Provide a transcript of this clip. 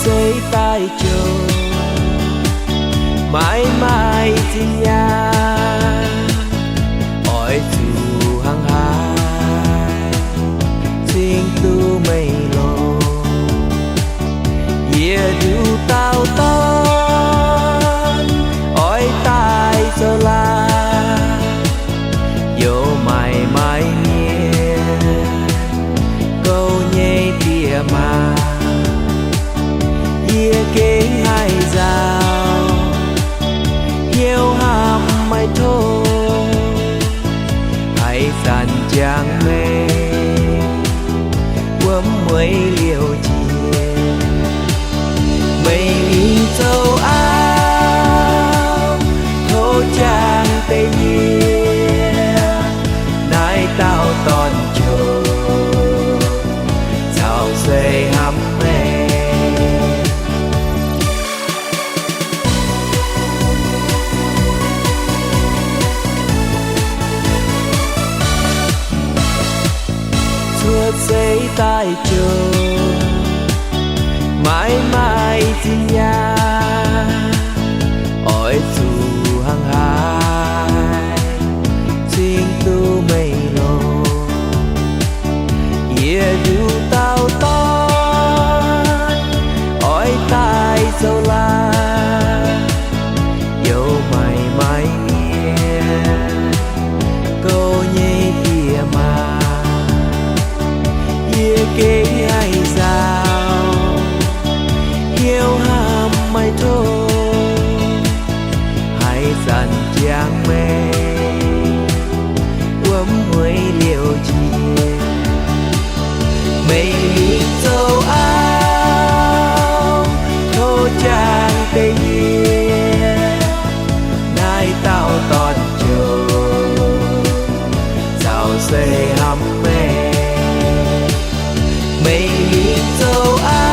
giấy tay châu mãi mãi tin nhà ỏi dù hăng hái xin tu mây lô yeah du tao ton ỏi tai sơ la yo mãi mãi nghe câu nhẹ tia mà yeah kế hai dao yêu hàm mai thôi hãy dàn trang mê quấm mấy liều chia mây châu áo thô trang tây nhiên nai tao toàn chờ sao xây hàm mê giấy tay chờ mãi mãi tin nhà ỏi dù hăng hái xin tu mây lô yeah du tao ton ỏi tai sâu la dẫu mãi mãi nghe câu nhẹ tia mà kế hai dao yêu hàm mai thôi hãy dàn trang mê quấm huế liều chia mây châu áo thô trang tây nhiên nai tao toàn chờ sao xây hàm mê mây châu Á